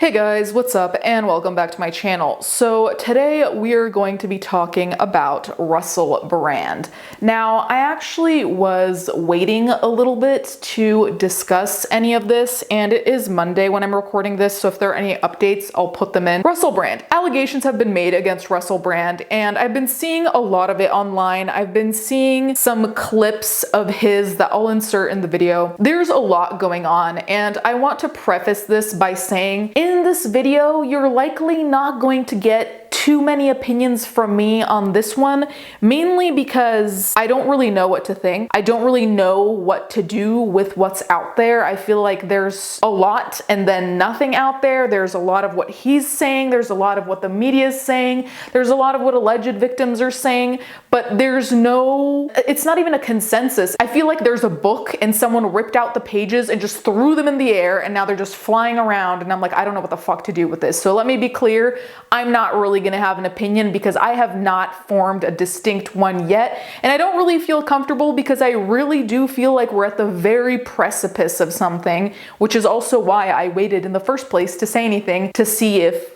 Hey guys, what's up and welcome back to my channel. So today we are going to be talking about Russell Brand. Now, I actually was waiting a little bit to discuss any of this, and it is Monday when I'm recording this, so if there are any updates, I'll put them in. Russell Brand. Allegations have been made against Russell Brand, and I've been seeing a lot of it online. I've been seeing some clips of his that I'll insert in the video. There's a lot going on, and I want to preface this by saying, in this video, you're likely not going to get too many opinions from me on this one, mainly because I don't really know what to think. I don't really know what to do with what's out there. I feel like there's a lot and then nothing out there. There's a lot of what he's saying. There's a lot of what the media is saying. There's a lot of what alleged victims are saying, but it's not even a consensus. I feel like there's a book and someone ripped out the pages and just threw them in the air and now they're just flying around and I'm like, I don't know what the fuck to do with this. So let me be clear, I'm not really gonna have an opinion because I have not formed a distinct one yet. And I don't really feel comfortable because I really do feel like we're at the very precipice of something, which is also why I waited in the first place to say anything to see if,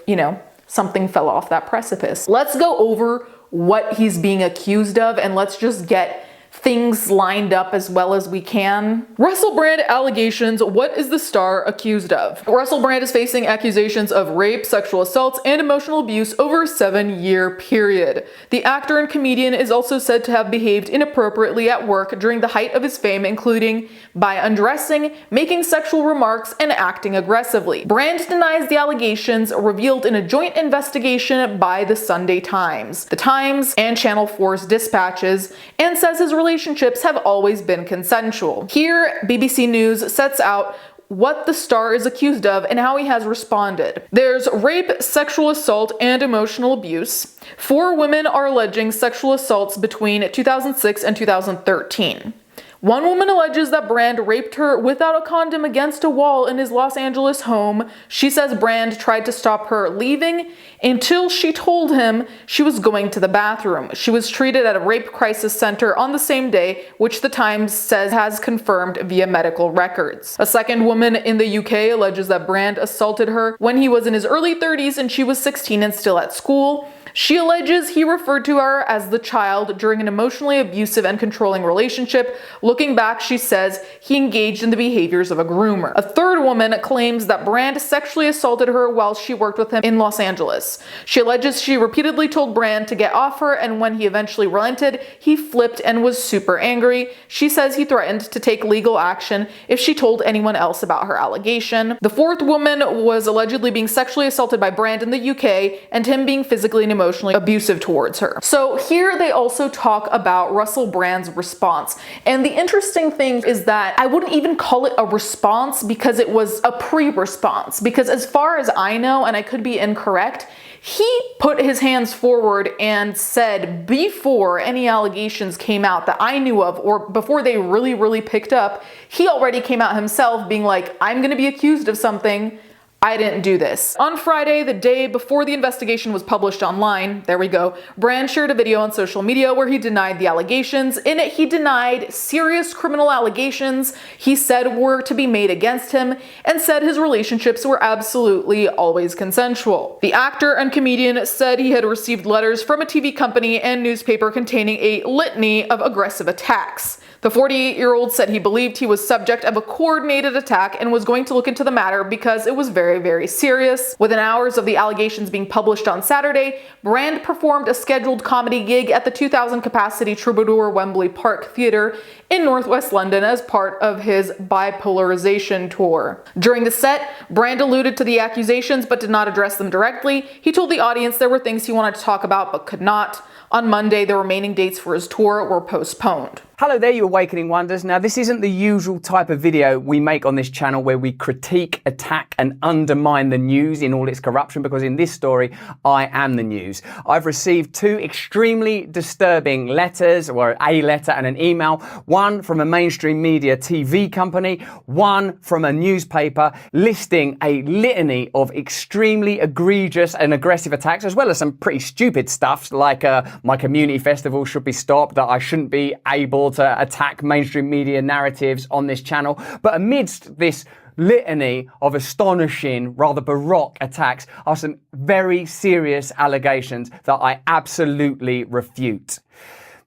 something fell off that precipice. Let's go over what he's being accused of and let's just get things lined up as well as we can. Russell Brand allegations. What is the star accused of? Russell Brand is facing accusations of rape, sexual assaults, and emotional abuse over a 7-year period. The actor and comedian is also said to have behaved inappropriately at work during the height of his fame, including by undressing, making sexual remarks, and acting aggressively. Brand denies the allegations revealed in a joint investigation by the Sunday Times, The Times, and Channel 4's dispatches, and says his relationships have always been consensual. Here, BBC News sets out what the star is accused of and how he has responded. There's rape, sexual assault, and emotional abuse. 4 women are alleging sexual assaults between 2006 and 2013. One woman alleges that Brand raped her without a condom against a wall in his Los Angeles home. She says Brand tried to stop her leaving until she told him she was going to the bathroom. She was treated at a rape crisis center on the same day, which the Times says has confirmed via medical records. A second woman in the UK alleges that Brand assaulted her when he was in his early 30s and she was 16 and still at school. She alleges he referred to her as the child during an emotionally abusive and controlling relationship. Looking back, she says he engaged in the behaviors of a groomer. A third woman claims that Brand sexually assaulted her while she worked with him in Los Angeles. She alleges she repeatedly told Brand to get off her, and when he eventually relented, he flipped and was super angry. She says he threatened to take legal action if she told anyone else about her allegation. The fourth woman was allegedly being sexually assaulted by Brand in the UK and him being physically and emotionally abusive towards her. So here they also talk about Russell Brand's response. And the interesting thing is that I wouldn't even call it a response because it was a pre-response. Because as far as I know, and I could be incorrect, he put his hands forward and said before any allegations came out that I knew of, or before they really picked up, he already came out himself being like, I'm gonna be accused of something. I didn't do this. On Friday, the day before the investigation was published online, there we go, Brand shared a video on social media where he denied the allegations. In it, he denied serious criminal allegations he said were to be made against him and said his relationships were absolutely always consensual. The actor and comedian said he had received letters from a TV company and newspaper containing a litany of aggressive attacks. The 48-year-old said he believed he was subject of a coordinated attack and was going to look into the matter because it was very serious. Within hours of the allegations being published on Saturday, Brand performed a scheduled comedy gig at the 2,000-capacity Troubadour Wembley Park Theatre in northwest London as part of his bipolarization tour. During the set, Brand alluded to the accusations but did not address them directly. He told the audience there were things he wanted to talk about but could not. On Monday, the remaining dates for his tour were postponed. Hello there, you Awakening Wonders. Now, this isn't the usual type of video we make on this channel where we critique, attack, and undermine the news in all its corruption, because in this story, I am the news. I've received 2 extremely disturbing letters, or a letter and an email, one from a mainstream media TV company, one from a newspaper, listing a litany of extremely egregious and aggressive attacks, as well as some pretty stupid stuff, like my community festival should be stopped, that I shouldn't be able to attack mainstream media narratives on this channel. But amidst this litany of astonishing, rather baroque attacks are some very serious allegations that I absolutely refute.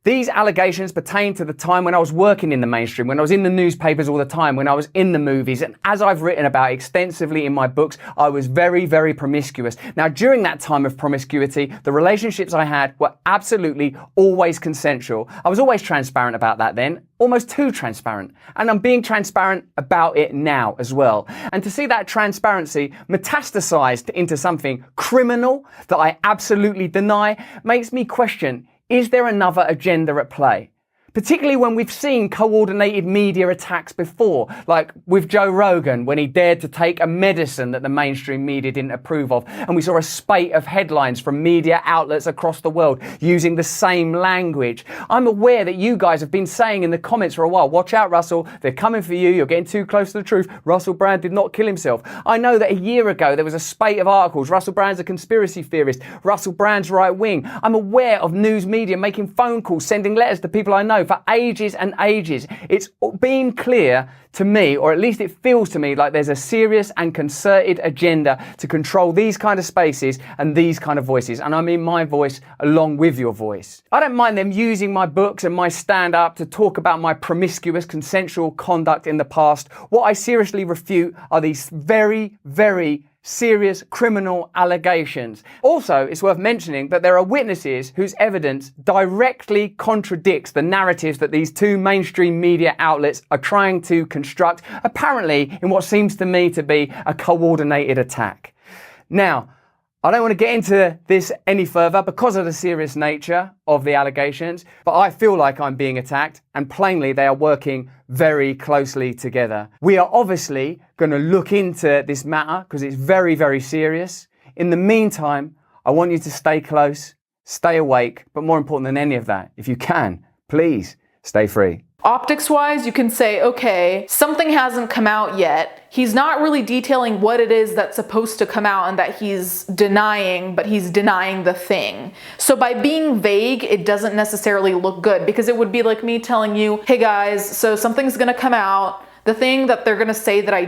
These allegations pertain to the time when I was working in the mainstream, when I was in the newspapers all the time, when I was in the movies, and as I've written about extensively in my books, I was very, very promiscuous. Now, during that time of promiscuity, the relationships I had were absolutely always consensual. I was always transparent about that then, almost too transparent. And I'm being transparent about it now as well. And to see that transparency metastasized into something criminal that I absolutely deny makes me question, is there another agenda at play? Particularly when we've seen coordinated media attacks before, like with Joe Rogan when he dared to take a medicine that the mainstream media didn't approve of, and we saw a spate of headlines from media outlets across the world using the same language. I'm aware that you guys have been saying in the comments for a while, watch out Russell, they're coming for you, you're getting too close to the truth, Russell Brand did not kill himself. I know that a year ago there was a spate of articles, Russell Brand's a conspiracy theorist, Russell Brand's right wing. I'm aware of news media making phone calls, sending letters to people I know for ages and ages. It's been clear to me, or at least it feels to me, like there's a serious and concerted agenda to control these kind of spaces and these kind of voices. And I mean my voice along with your voice. I don't mind them using my books and my stand-up to talk about my promiscuous consensual conduct in the past. What I seriously refute are these very, very serious criminal allegations. Also, it's worth mentioning that there are witnesses whose evidence directly contradicts the narratives that these two mainstream media outlets are trying to construct, apparently in what seems to me to be a coordinated attack. Now, I don't want to get into this any further because of the serious nature of the allegations, but I feel like I'm being attacked, and plainly they are working very closely together. We are obviously going to look into this matter because it's very, very serious. In the meantime, I want you to stay close, stay awake, but more important than any of that, if you can, please stay free. Optics-wise, you can say, okay, something hasn't come out yet. He's not really detailing what it is that's supposed to come out and that he's denying, but he's denying the thing. So by being vague, it doesn't necessarily look good, because it would be like me telling you, hey guys, so something's gonna come out. The thing that they're gonna say that I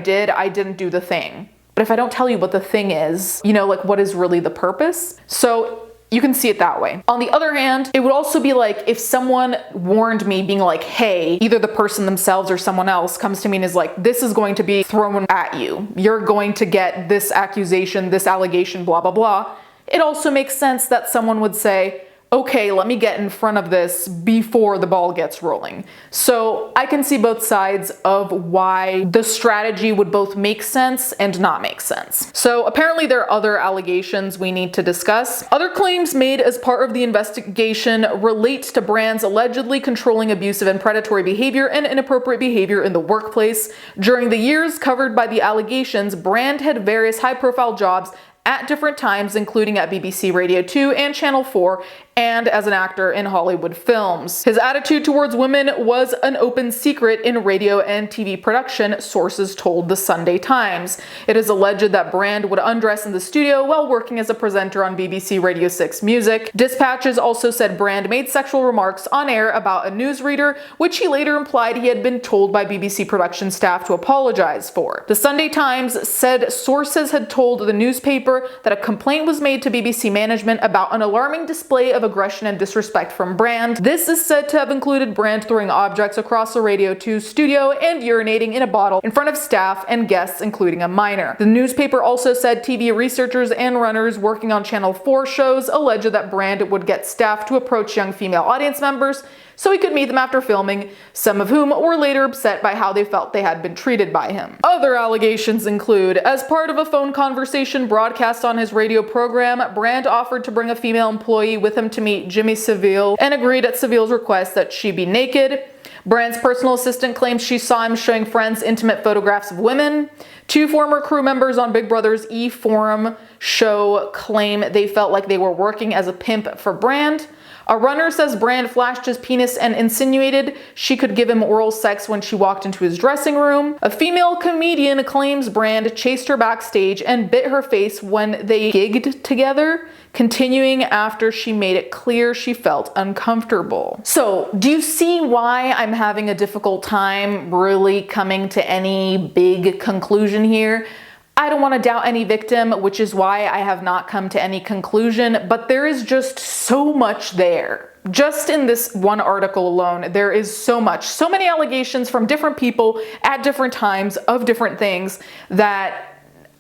didn't do the thing. But if I don't tell you what the thing is, you know, like what is really the purpose? So you can see it that way. On the other hand, it would also be like if someone warned me, being like, hey, either the person themselves or someone else comes to me and is like, this is going to be thrown at you. You're going to get this accusation, this allegation, blah, blah, blah. It also makes sense that someone would say, okay, let me get in front of this before the ball gets rolling. So I can see both sides of why the strategy would both make sense and not make sense. So apparently there are other allegations we need to discuss. Other claims made as part of the investigation relate to brands allegedly controlling abusive and predatory behavior and inappropriate behavior in the workplace. During the years covered by the allegations, Brand had various high-profile jobs at different times, including at BBC Radio 2 and Channel 4, and as an actor in Hollywood films. His attitude towards women was an open secret in radio and TV production, sources told the Sunday Times. It is alleged that Brand would undress in the studio while working as a presenter on BBC Radio 6 Music. Dispatches also said Brand made sexual remarks on air about a newsreader, which he later implied he had been told by BBC production staff to apologize for. The Sunday Times said sources had told the newspaper that a complaint was made to BBC management about an alarming display of aggression and disrespect from Brand. This is said to have included Brand throwing objects across the Radio 2 studio and urinating in a bottle in front of staff and guests, including a minor. The newspaper also said TV researchers and runners working on Channel 4 shows alleged that Brand would get staff to approach young female audience members so he could meet them after filming, some of whom were later upset by how they felt they had been treated by him. Other allegations include, as part of a phone conversation broadcast on his radio program, Brand offered to bring a female employee with him to meet Jimmy Savile and agreed at Savile's request that she be naked. Brand's personal assistant claims she saw him showing friends intimate photographs of women. 2 former crew members on Big Brother's E-Forum show claim they felt like they were working as a pimp for Brand. A runner says Brand flashed his penis and insinuated she could give him oral sex when she walked into his dressing room. A female comedian claims Brand chased her backstage and bit her face when they gigged together, continuing after she made it clear she felt uncomfortable. So, do you see why I'm having a difficult time really coming to any big conclusion here? I don't want to doubt any victim, which is why I have not come to any conclusion, but there is just so much there. Just in this one article alone, there is so much, so many allegations from different people at different times of different things that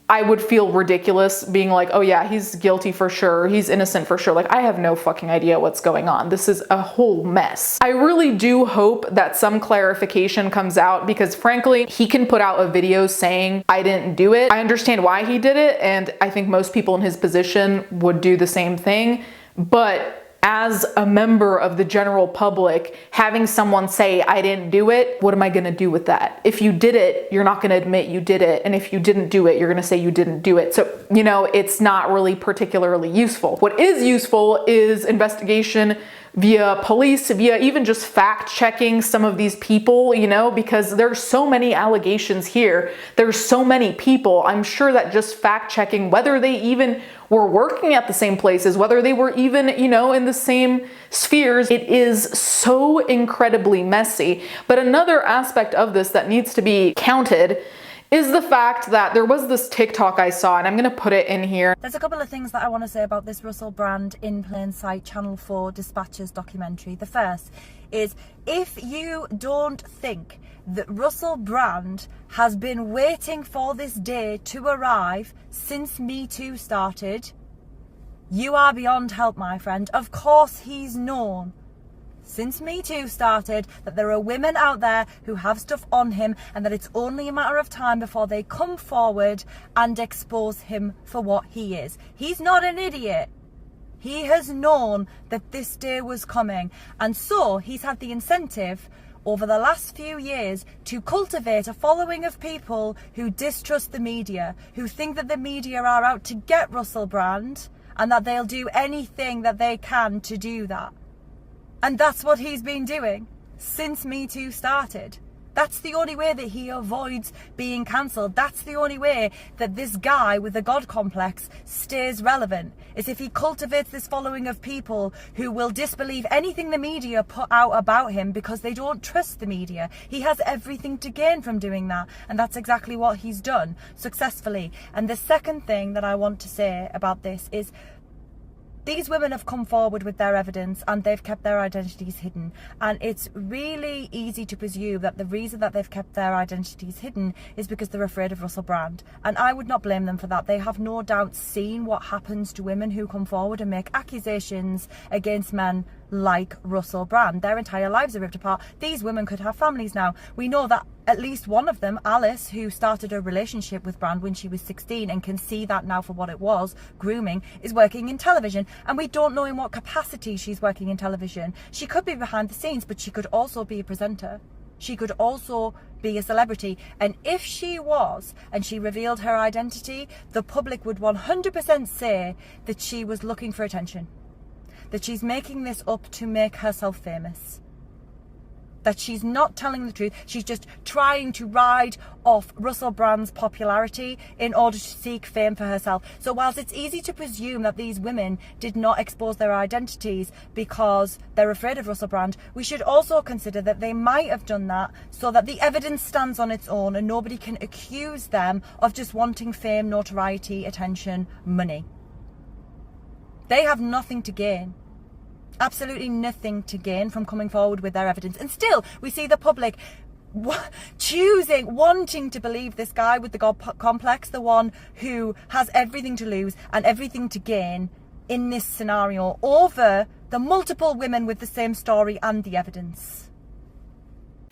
I would feel ridiculous being like, oh yeah, he's guilty for sure, he's innocent for sure. Like, I have no fucking idea what's going on. This is a whole mess. I really do hope that some clarification comes out, because frankly, he can put out a video saying, I didn't do it. I understand why he did it, and I think most people in his position would do the same thing, but as a member of the general public, having someone say, I didn't do it, what am I gonna do with that? If you did it, you're not gonna admit you did it. And if you didn't do it, you're gonna say you didn't do it. So, you know, it's not really particularly useful. What is useful is investigation via police, via even just fact checking some of these people, you know, because there's so many allegations here. There's so many people. I'm sure that just fact checking, whether they even were working at the same places, whether they were even, you know, in the same spheres, it is so incredibly messy. But another aspect of this that needs to be counted is the fact that there was this TikTok I saw, and I'm going to put it in here. There's a couple of things that I want to say about this Russell Brand In Plain Sight Channel 4 Dispatches documentary. The first is, if you don't think that Russell Brand has been waiting for this day to arrive since Me Too started, you are beyond help, my friend. Of course he's known since Me Too started that there are women out there who have stuff on him, and that it's only a matter of time before they come forward and expose him for what he is. He's not an idiot. He has known that this day was coming, and so he's had the incentive over the last few years to cultivate a following of people who distrust the media, who think that the media are out to get Russell Brand, and that they'll do anything that they can to do that. And that's what he's been doing since Me Too started. That's the only way that he avoids being cancelled. That's the only way that this guy with a God complex stays relevant, is if he cultivates this following of people who will disbelieve anything the media put out about him because they don't trust the media. He has everything to gain from doing that, and that's exactly what he's done successfully. And the second thing that I want to say about this is, these women have come forward with their evidence and they've kept their identities hidden. And it's really easy to presume that the reason that they've kept their identities hidden is because they're afraid of Russell Brand. And I would not blame them for that. They have no doubt seen what happens to women who come forward and make accusations against men like Russell Brand. Their entire lives are ripped apart. These women could have families now. We know that at least one of them, Alice, who started a relationship with Brand when she was 16 and can see that now for what it was, grooming, is working in television. And we don't know in what capacity she's working in television. She could be behind the scenes, but she could also be a presenter. She could also be a celebrity. And if she was, and she revealed her identity, the public would 100% say that she was looking for attention, that she's making this up to make herself famous, that she's not telling the truth. She's just trying to ride off Russell Brand's popularity in order to seek fame for herself. So whilst it's easy to presume that these women did not expose their identities because they're afraid of Russell Brand, we should also consider that they might have done that so that the evidence stands on its own and nobody can accuse them of just wanting fame, notoriety, attention, money. They have nothing to gain. Absolutely nothing to gain from coming forward with their evidence. And still, we see the public wanting to believe this guy with the God complex, the one who has everything to lose and everything to gain in this scenario, over the multiple women with the same story and the evidence.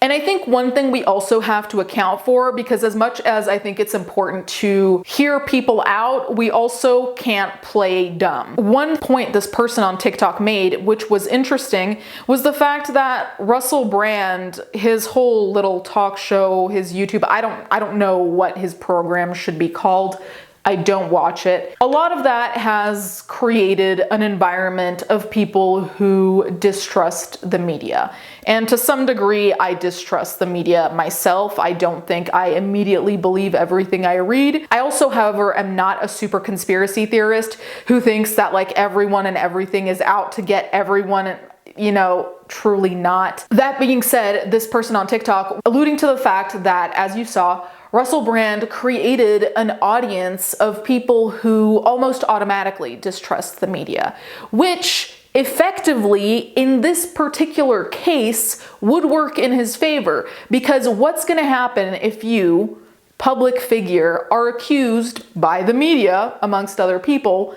And I think one thing we also have to account for, because as much as I think it's important to hear people out, we also can't play dumb. One point this person on TikTok made, which was interesting, was the fact that Russell Brand, his whole little talk show, his YouTube, I don't know what his program should be called. I don't watch it. A lot of that has created an environment of people who distrust the media. And to some degree, I distrust the media myself. I don't think I immediately believe everything I read. I also, however, am not a super conspiracy theorist who thinks that like everyone and everything is out to get everyone, you know, truly not. That being said, this person on TikTok alluding to the fact that, as you saw, Russell Brand created an audience of people who almost automatically distrust the media, which effectively, in this particular case, would work in his favor. Because what's going to happen if you, public figure, are accused by the media, amongst other people,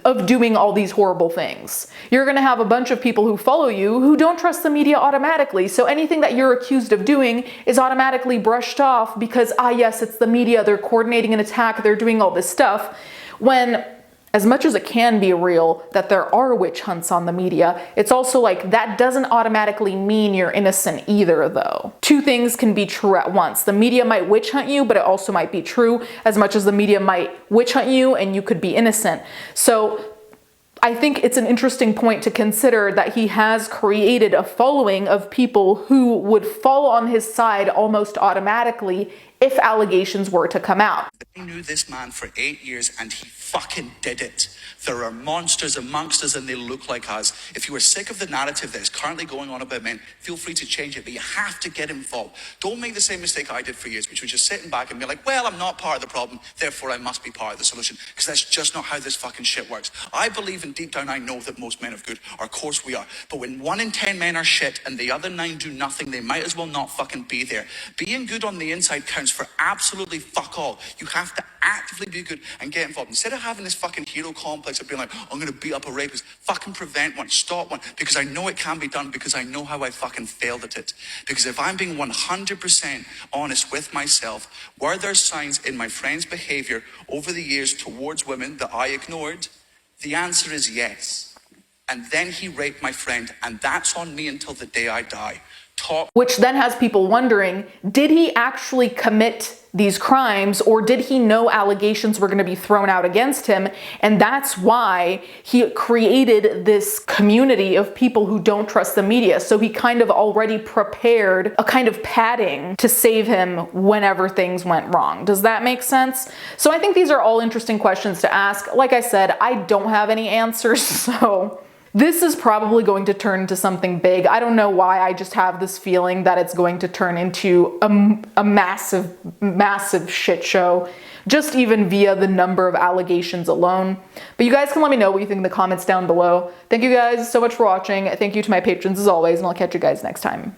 of doing all these horrible things? You're going to have a bunch of people who follow you who don't trust the media automatically. So anything that you're accused of doing is automatically brushed off because, yes, it's the media, they're coordinating an attack, they're doing all this stuff. When, as much as it can be real that there are witch hunts on the media, it's also like that doesn't automatically mean you're innocent either, though. Two things can be true at once. The media might witch hunt you, but it also might be true, as much as the media might witch hunt you and you could be innocent. So I think it's an interesting point to consider that he has created a following of people who would fall on his side almost automatically if allegations were to come out. I knew this man for 8 years and he fucking did it. There are monsters amongst us and they look like us. If you are sick of the narrative that is currently going on about men, feel free to change it, but you have to get involved. Don't make the same mistake I did for years, which was just sitting back and be like, well, I'm not part of the problem, therefore I must be part of the solution. Because that's just not how this fucking shit works. I believe, and deep down I know that most men are good, or of course we are. But when 1 in 10 men are shit and the other 9 do nothing, they might as well not fucking be there. Being good on the inside counts for absolutely fuck all. You have to actively be good and get involved. Instead of having this fucking hero complex of being like, I'm going to beat up a rapist, fucking prevent one, stop one, because I know it can be done, because I know how I fucking failed at it. Because if I'm being 100% honest with myself, were there signs in my friend's behavior over the years towards women that I ignored? The answer is yes. And then he raped my friend, and that's on me until the day I die. Which then has people wondering, did he actually commit these crimes, or did he know allegations were going to be thrown out against him? And that's why he created this community of people who don't trust the media. So he kind of already prepared a kind of padding to save him whenever things went wrong. Does that make sense? So I think these are all interesting questions to ask. Like I said, I don't have any answers, so this is probably going to turn into something big. I don't know why, I just have this feeling that it's going to turn into a massive, massive shit show, just even via the number of allegations alone. But you guys can let me know what you think in the comments down below. Thank you guys so much for watching. Thank you to my patrons as always, and I'll catch you guys next time.